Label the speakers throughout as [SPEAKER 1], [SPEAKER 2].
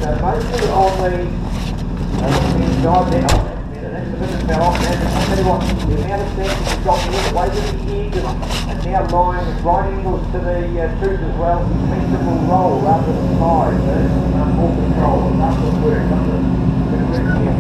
[SPEAKER 1] mostly on the inside there. That's the bit that fell off there. I'll tell you what, the amount of sand he's got here, the way that he is, and now lying at right angles to the tooth as well, his feet will roll rather than slide. So there's more control. That's what works. That's a bit of work here.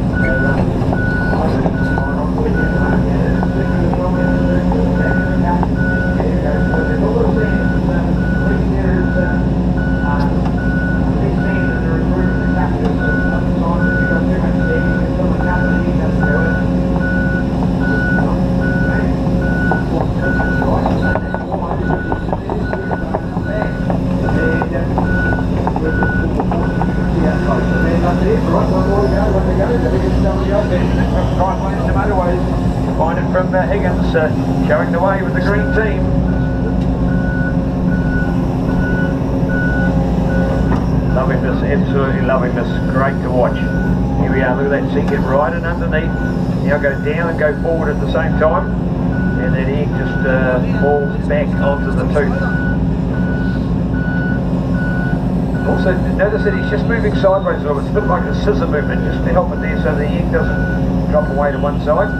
[SPEAKER 1] From Higgins showing the way with the green team. Loving this, absolutely loving this, great to watch. Here we are, look at that seat get right and underneath. Now go down and go forward at the same time. And that egg just falls back onto the tooth. Also notice that he's just moving sideways a little bit. It's a bit like a scissor movement just to help it there so the egg doesn't drop away to one side.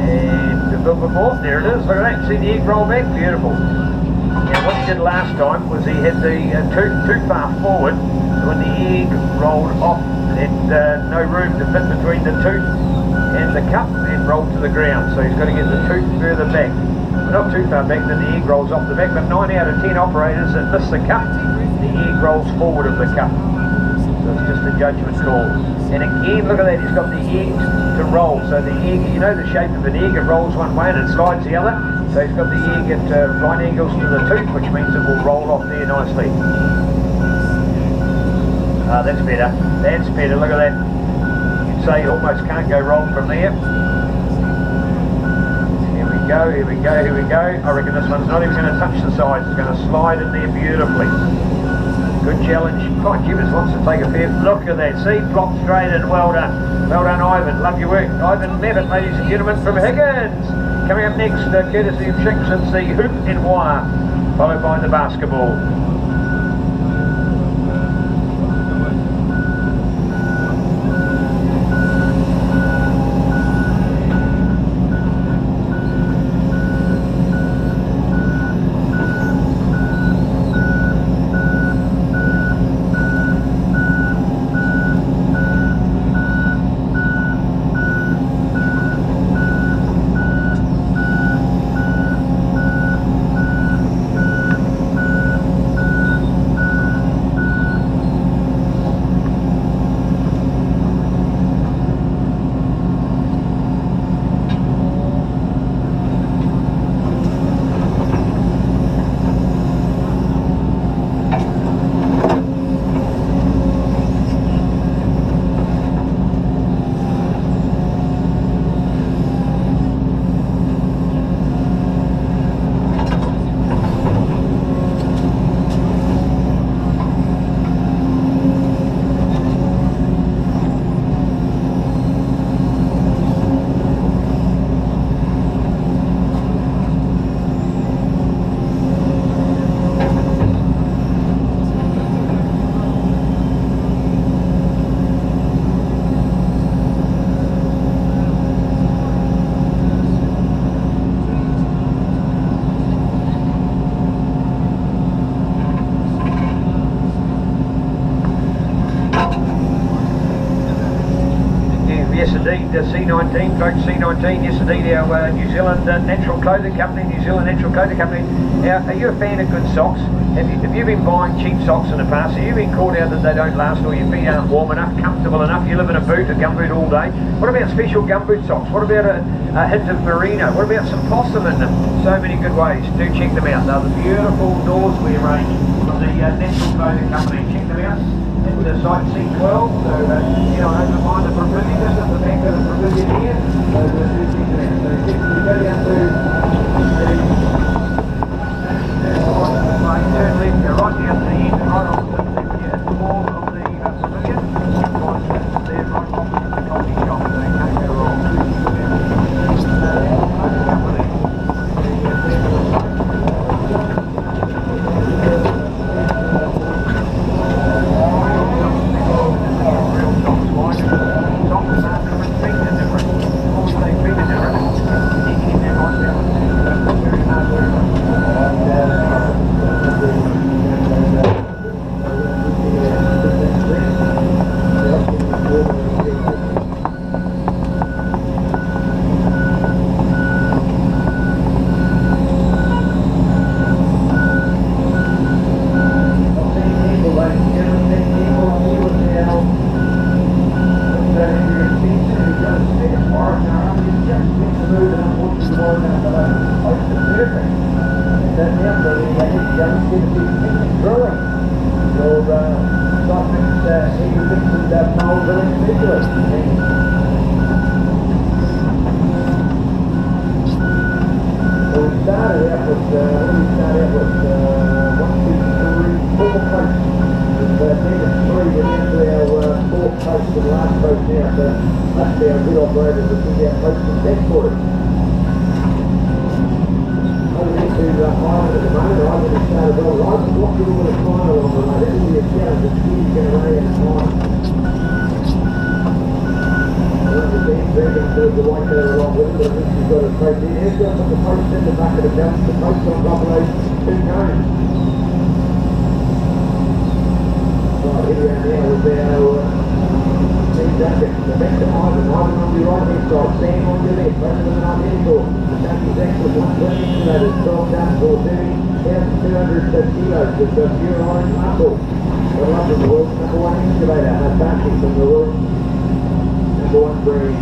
[SPEAKER 1] And a little bit more, there it is, look at that, see the egg roll back, beautiful. Now what he did last time was he had the tooth too far forward, so when the egg rolled off, it had no room to fit between the tooth and the cup, and rolled to the ground, so he's got to get the tooth further back. Well, not too far back, then the egg rolls off the back, but 9 out of 10 operators that miss the cup, the egg rolls forward of the cup. So it's just a judgment call. And again, look at that, he's got the egg to roll. So the egg, you know the shape of an egg, it rolls one way and it slides the other. So he's got the egg at right angles to the tooth, which means it will roll off there nicely. Ah, that's better. That's better, look at that. You'd say you almost can't go wrong from there. Here we go, here we go, here we go. I reckon this one's not even going to touch the sides. It's going to slide in there beautifully. Good challenge. Oh, Jibers wants to take a fair look at that. See, flop straight in. Well done. Well done, Ivan. Love your work. Ivan Levitt, ladies and gentlemen, from Higgins. Coming up next, courtesy of Shinks, it's the hoop and wire, followed by the basketball. C19, Coach C19, yes indeed, our New Zealand Natural Clothing Company, New Zealand Natural Clothing Company. Now, are you a fan of good socks? Have you been buying cheap socks in the past? Have you been caught out that they don't last, or your feet aren't warm enough, comfortable enough, you live in a boot, a gumboot all day? What about special gumboot socks? What about a hint of merino? What about some possum in them? So many good ways. Do check them out. They're the beautiful doors we arranged from the Natural Clothing Company. Check them out. It's the site C12, so you know, over behind the pavilion, just at the back of the pavilion here. So do check them out. So if you go down to turn left, you're right down to the end, right on the wall of the pavilion. Right there, right opposite the coffee shop, so you can't go wrong. Fabulous. So we started out with, 1, 2, 3, 4 posts. With negative 3, we're down to our 4th post and last post now, so must be our good operators that took our post and deck for us. Over into Ireland at the moment, Ireland has started well. Ireland's locked a little bit of time along the way. That will be a challenge. It's going to run out of time. The white colour along with it, but I think she's got a post in. Here's going to put the post in the back of the belt, the post on top of those 2 cones. Right, here around here with our team jacket. The best of Ivan on your right hand side, Sam on your left, both of them on the end. The Jackie's excellent, 120 insulators, 12 tons, or 30,200 kilos with the pure orange muscle. The love of the world's #1 excavator, Hitachi from the world. One breed.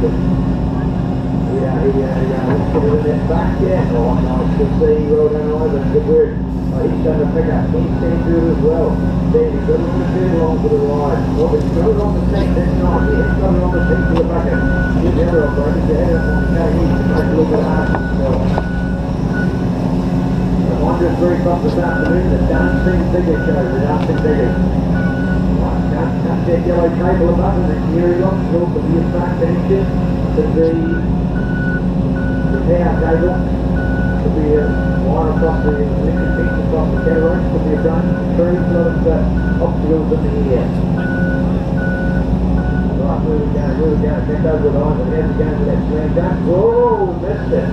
[SPEAKER 1] Yeah, let's put it in that back, yeah. Oh, nice to see, well done, Ivan, good work. He's done the pickup, he's seen good as well. There, he's got a little bit too long for the ride. Oh, he's got it on the tank, that's nice. He has got it on the tank for the bucket. Here's the other operator, to head up on the carry, he can make a little bit of hard himself. The 1 o'clock this afternoon, the dancing figure show, the dancing figures. Cut that yellow cable above and the geary lock will be a front engine to the power cable. Could be a wire across the electric fence across the cataracts, could be a branch of trees, a lot of obstacles in the air. Right, where we go, bend over with Ivan, how's he going with that slam dunk? Whoa, missed it,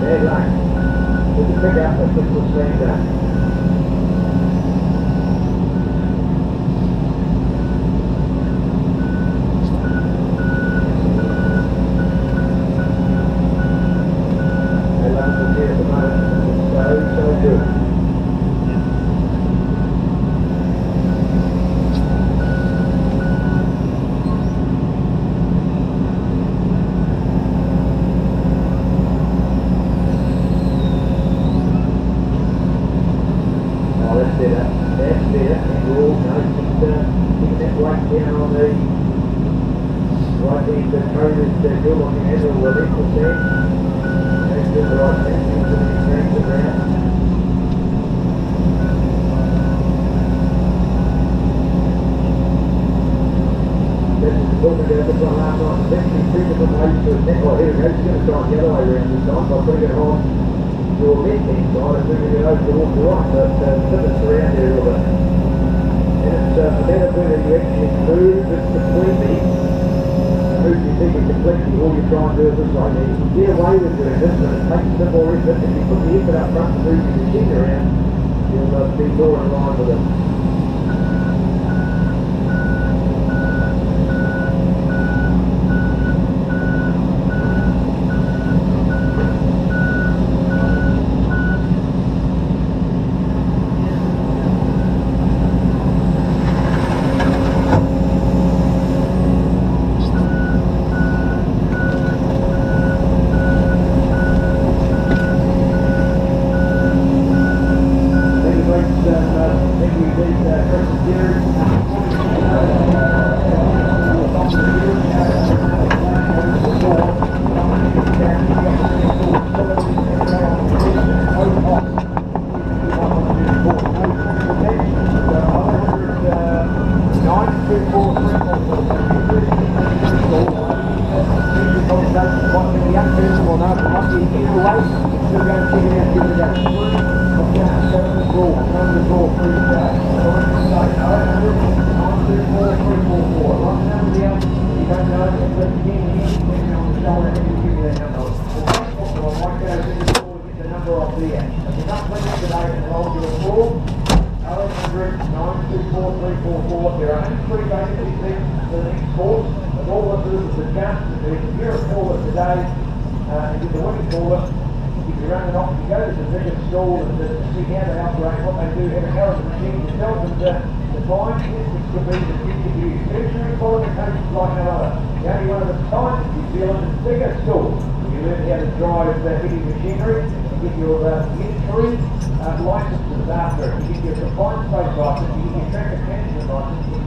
[SPEAKER 1] bad luck. We can pick up a simple slam dunk.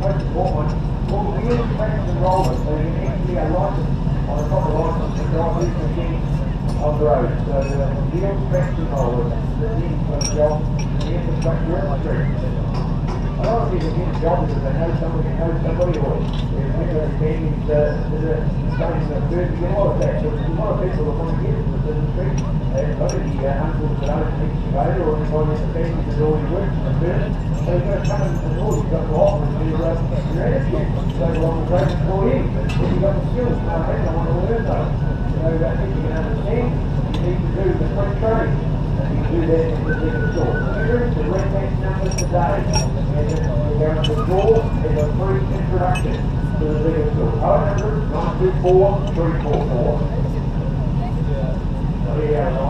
[SPEAKER 1] Most important one, all the wheel tracks and rollers, so you can
[SPEAKER 2] deal spectrum over the job, the infrastructure in the street. A lot of people get a job because they know somebody or they're taking starting the food to get a lot of that. So there's a lot of people that want to get into the street. And a lot of the uncles that aren't excavator or anybody in the family that already works in the food. So you've got to come and know you've got to offer to your attitude. So well, I'm a great employee, but if you've got the skills, I want to learn those. So that if you can understand, you need to do the free trade. And you do that in the bigger store. Here's the redneck numbers today. And they're going to draw as a free introduction to the bigger store. 924 344. Yeah,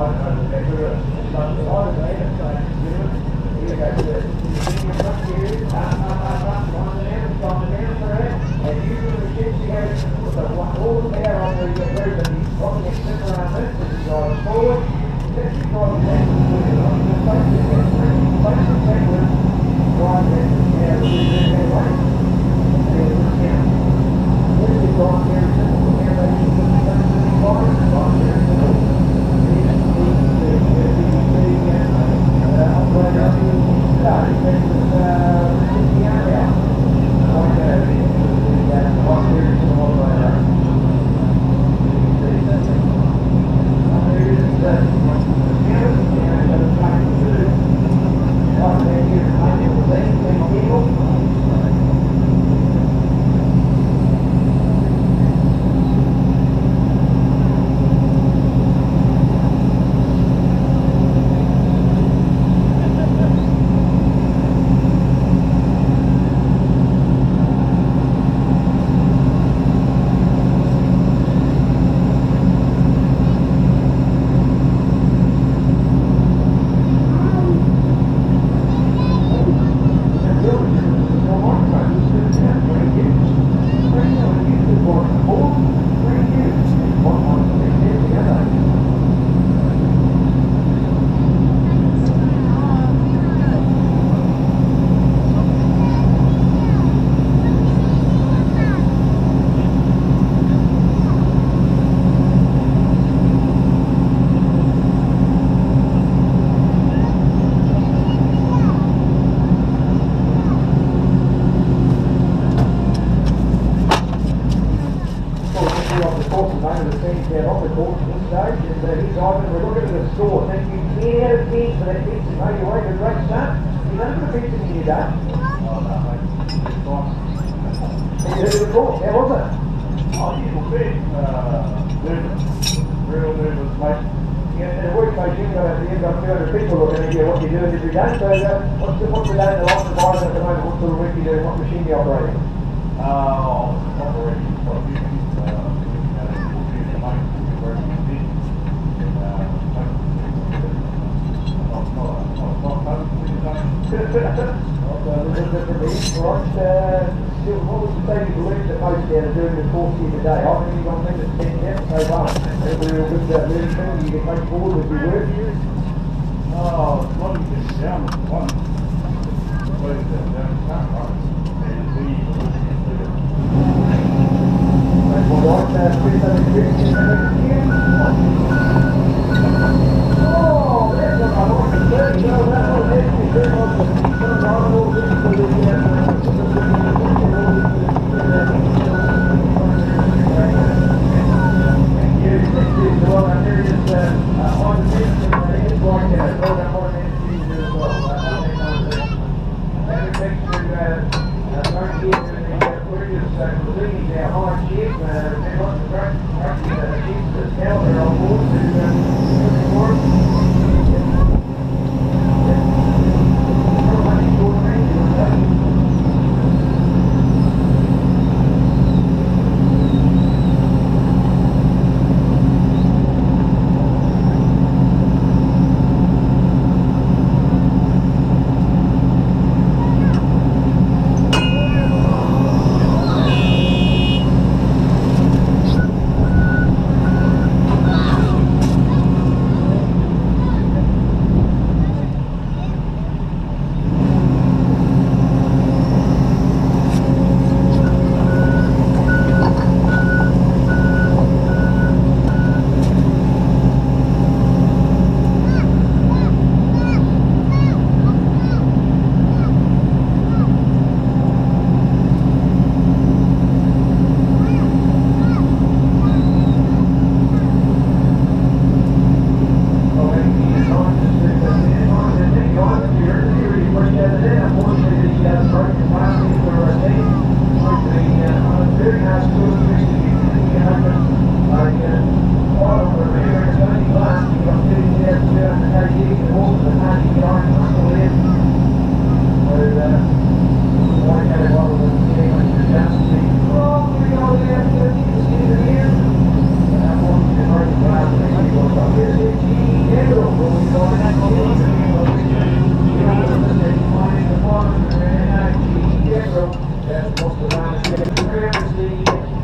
[SPEAKER 2] lost the last bit.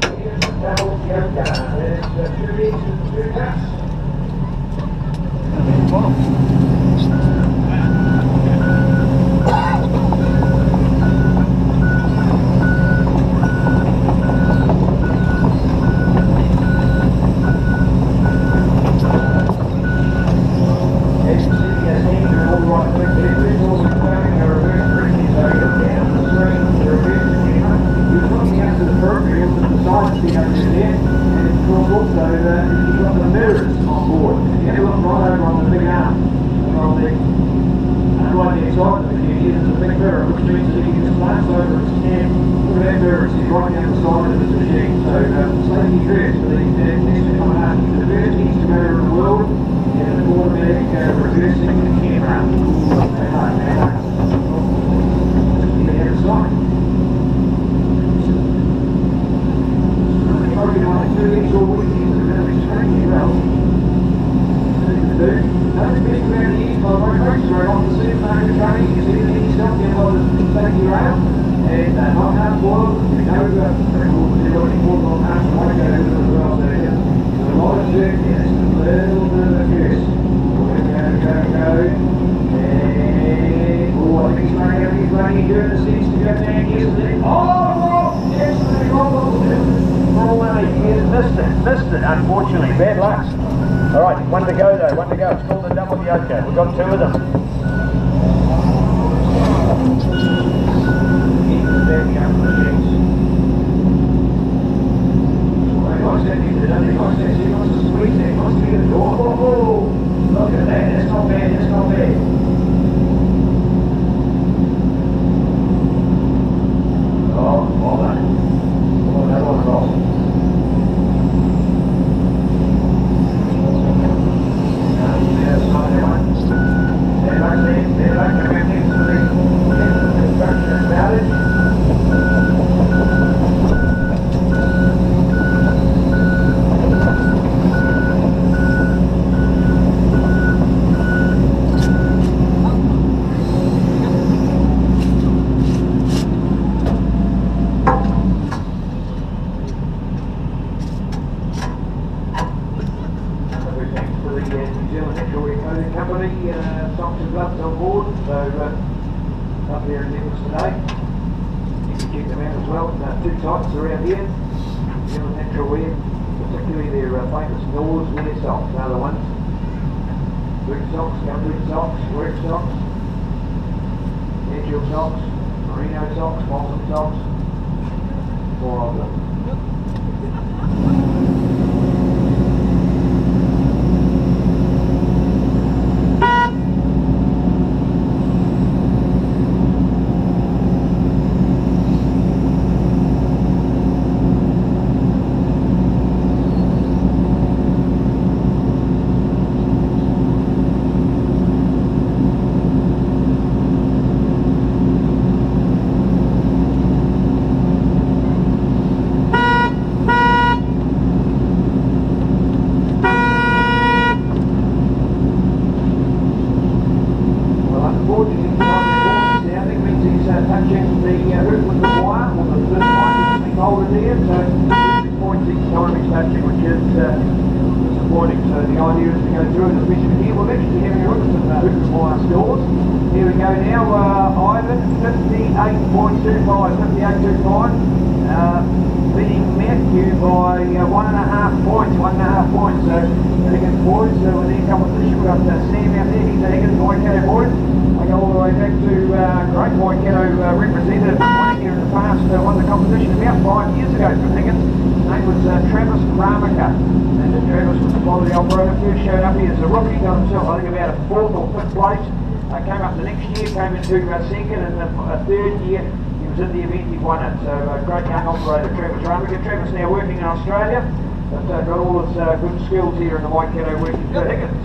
[SPEAKER 2] The double yoga. There's 2 weeks and 2 cuts.
[SPEAKER 1] Missed it, unfortunately. Bad luck. Alright, one to go though, one to go. It's called the double yoke. We've got 2 of them.
[SPEAKER 2] Look at that, that's not bad, that's not bad. Oh, all that. Oh, that was awesome. Around here, New Zealand natural wear, particularly their famous Nords wear socks, are the ones. Boot socks, gumboot socks, work socks, airchill socks, merino socks, balsam socks, 4 of them. Came into second, and the 3rd year he was in the event, he won it. So great young operator Travis Ramaker. Travis now working in Australia, but got all his good skills here in the Waikato working for Higgins.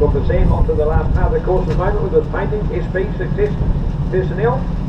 [SPEAKER 1] From the same onto the last part of the course at the moment with the painting, SP success personnel.